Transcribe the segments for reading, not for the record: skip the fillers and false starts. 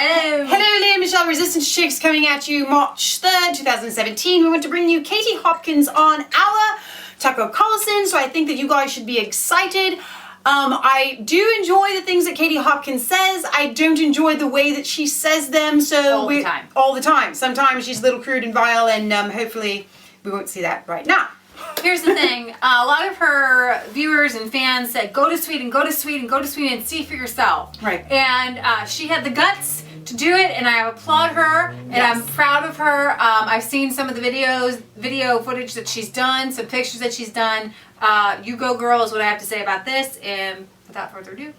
Hello. Hello, Leah Michelle, Resistance Chicks coming at you March 3rd, 2017. We want to bring you Katie Hopkins on our Tucker Carlson, so I think that you guys should be excited. I do enjoy the things that Katie Hopkins says. I don't enjoy the way that she says them, so all the time. Sometimes she's a little crude and vile, and hopefully we won't see that right now. Here's the thing, a lot of her viewers and fans said, go to Sweden, go to Sweden, go to Sweden and see for yourself. Right. And she had the guts to do it, and I applaud her, and Yes. I'm proud of her. I've seen some of the video footage that she's done, some pictures that she's done. You go, girl, is what I have to say about this, and without further ado.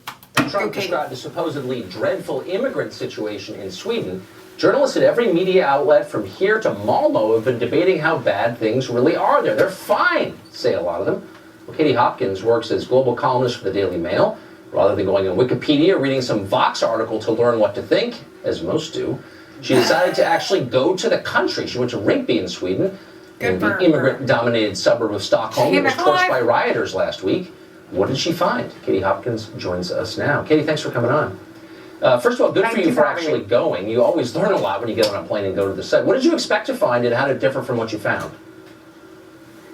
Trump described a supposedly dreadful immigrant situation in Sweden. Journalists at every media outlet from here to Malmo have been debating how bad things really are there. They're fine, say a lot of them. Well, Katie Hopkins works as global columnist for the Daily Mail. Rather than going on Wikipedia or reading some Vox article to learn what to think, as most do, she decided to actually go to the country. She went to Rinkeby in Sweden, in the immigrant-dominated suburb of Stockholm that was torched by rioters last week. What did she find? Katie Hopkins joins us now. Katie, thanks for coming on. First of all, good for you for actually going. You always learn a lot when you get on a plane and go to the site. What did you expect to find, and how did it differ from what you found?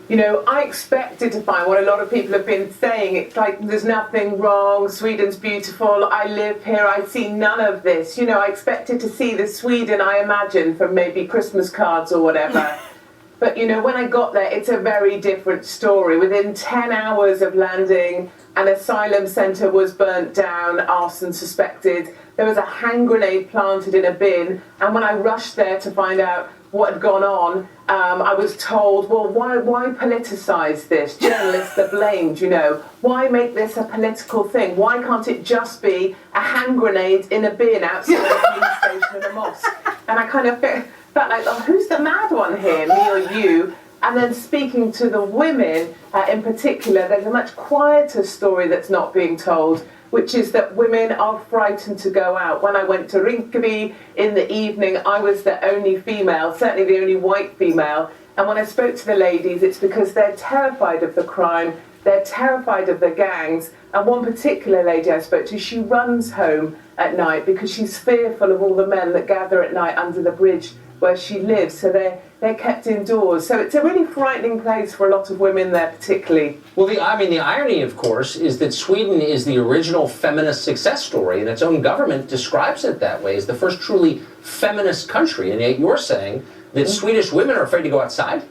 You know, I expected to find what a lot of people have been saying. It's like, there's nothing wrong, Sweden's beautiful, I live here, I see none of this. You know, I expected to see the Sweden I imagined from maybe Christmas cards or whatever. But, you know, when I got there, it's a very different story. Within 10 hours of landing, an asylum centre was burnt down, arson suspected. There was a hand grenade planted in a bin. And when I rushed there to find out what had gone on, I was told, well, why politicise this? Journalists are blamed, you know. Why make this a political thing? Why can't it just be a hand grenade in a bin outside a police station and a mosque? And I kind of felt like, oh, who's the mad one here, me or you? And then speaking to the women in particular, there's a much quieter story that's not being told, which is that women are frightened to go out. When I went to Rinkeby in the evening, I was the only female, certainly the only white female. And when I spoke to the ladies, it's because they're terrified of the crime, they're terrified of the gangs. And one particular lady I spoke to, she runs home at night because she's fearful of all the men that gather at night under the bridge where she lives, so they're kept indoors. So it's a really frightening place for a lot of women there, particularly. Well, the irony, of course, is that Sweden is the original feminist success story, and its own government describes it that way, as the first truly feminist country, and yet you're saying that Swedish women are afraid to go outside?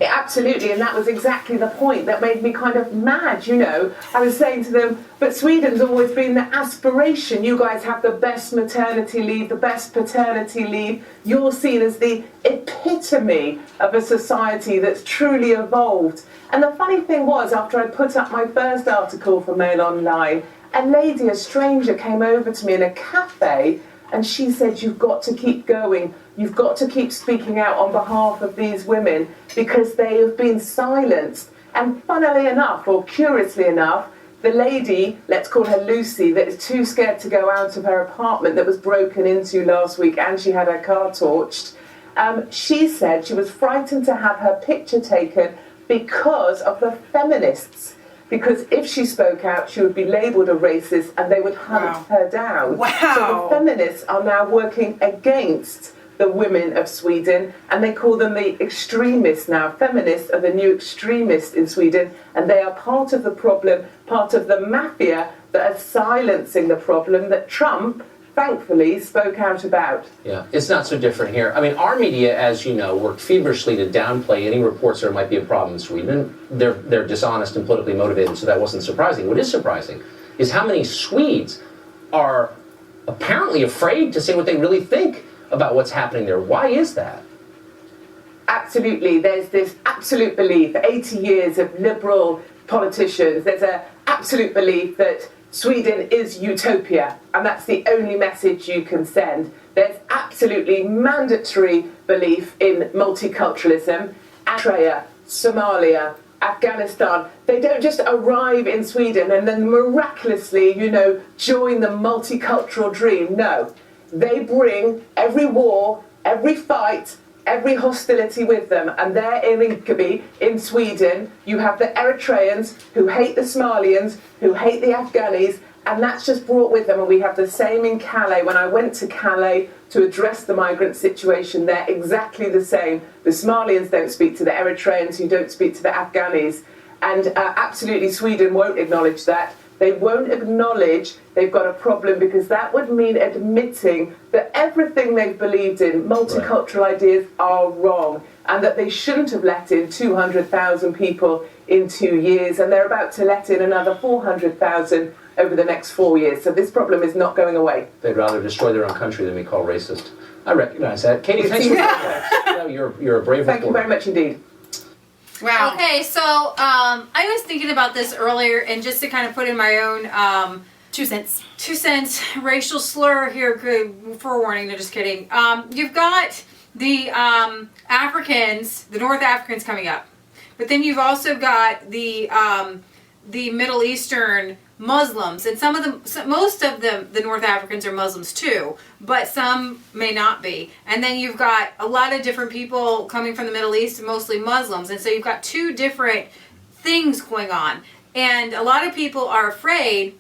Yeah, absolutely, and that was exactly the point that made me kind of mad, you know. I was saying to them, but Sweden's always been the aspiration. You guys have the best maternity leave, the best paternity leave. You're seen as the epitome of a society that's truly evolved. And the funny thing was, after I put up my first article for Mail Online, a lady, a stranger, came over to me in a cafe and she said, you've got to keep going. You've got to keep speaking out on behalf of these women because they have been silenced. And funnily enough, or curiously enough, the lady, let's call her Lucy, that is too scared to go out of her apartment that was broken into last week and she had her car torched, she said she was frightened to have her picture taken because of the feminists. Because if she spoke out, she would be labelled a racist and they would hunt her down. Wow. So the feminists are now working against the women of Sweden, and they call them the extremists now. Feminists are the new extremists in Sweden, and they are part of the problem, part of the mafia that are silencing the problem that Trump, thankfully, spoke out about. Yeah, it's not so different here. I mean, our media, as you know, work feverishly to downplay any reports there might be a problem in Sweden. They're dishonest and politically motivated, so that wasn't surprising. What is surprising is how many Swedes are apparently afraid to say what they really think about what's happening there. Why is that? Absolutely. There's this absolute belief, 80 years of liberal politicians, there's an absolute belief that Sweden is utopia, and that's the only message you can send. There's absolutely mandatory belief in multiculturalism. Eritrea, Somalia, Afghanistan, they don't just arrive in Sweden and then miraculously, you know, join the multicultural dream. No. They bring every war, every fight, every hostility with them. And there in Rinkeby, in Sweden, you have the Eritreans who hate the Somalians, who hate the Afghanis, And that's just brought with them, and we have the same in Calais. When I went to Calais to address the migrant situation, they're exactly the same. The Somalians don't speak to the Eritreans, who don't speak to the Afghanis. And absolutely, Sweden won't acknowledge that. They won't acknowledge they've got a problem, because that would mean admitting that everything they've believed in, multicultural ideas, are wrong, and that they shouldn't have let in 200,000 people in 2 years, and they're about to let in another 400,000 over the next 4 years. So this problem is not going away. They'd rather destroy their own country than be called racist. I recognize that. Katie, thanks for that. You're a brave Thank you reporter. very much indeed. Wow. Okay, so I was thinking about this earlier, and just to kind of put in my own 2 cents. 2 cents racial slur here, forewarning, no, just kidding. You've got the Africans, the North Africans coming up, but then you've also got the Middle Eastern Muslims, and most of them, the North Africans are Muslims too, but some may not be. And then you've got a lot of different people coming from the Middle East, mostly Muslims, and so you've got 2 different things going on. And a lot of people are afraid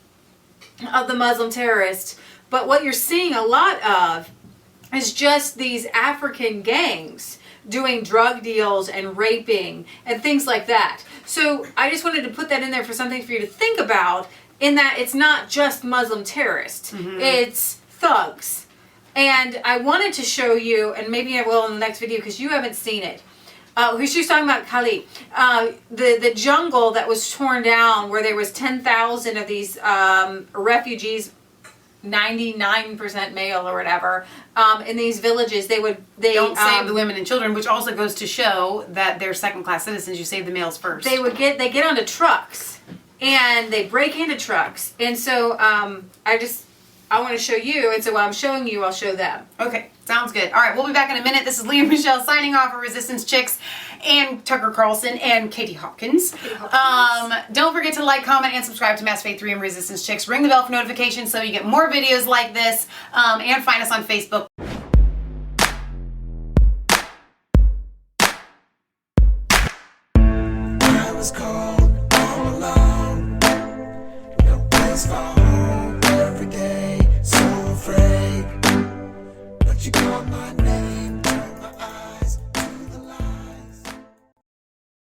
of the Muslim terrorists, but what you're seeing a lot of is just these African gangs doing drug deals and raping and things like that. So I just wanted to put that in there for something for you to think about, in that it's not just Muslim terrorists, it's thugs. And I wanted to show you, and maybe I will in the next video because you haven't seen it. She was talking about Kali, the jungle that was torn down, where there was 10,000 of these refugees, 99% male or whatever, in these villages. They Don't save the women and children, which also goes to show that they're second-class citizens. You save the males first. They get onto trucks, and they break into trucks. And so I want to show you, and so while I'm showing you, I'll show them. Okay, sounds good. All right, we'll be back in a minute. This is Leah Michelle signing off for Resistance Chicks and Tucker Carlson and Katie Hopkins. Don't forget to like, comment, and subscribe to Mass Faith 3 and Resistance Chicks. Ring the bell for notifications so you get more videos like this, and find us on Facebook. I was cold all alone, no place for home every day, so afraid, but you caught my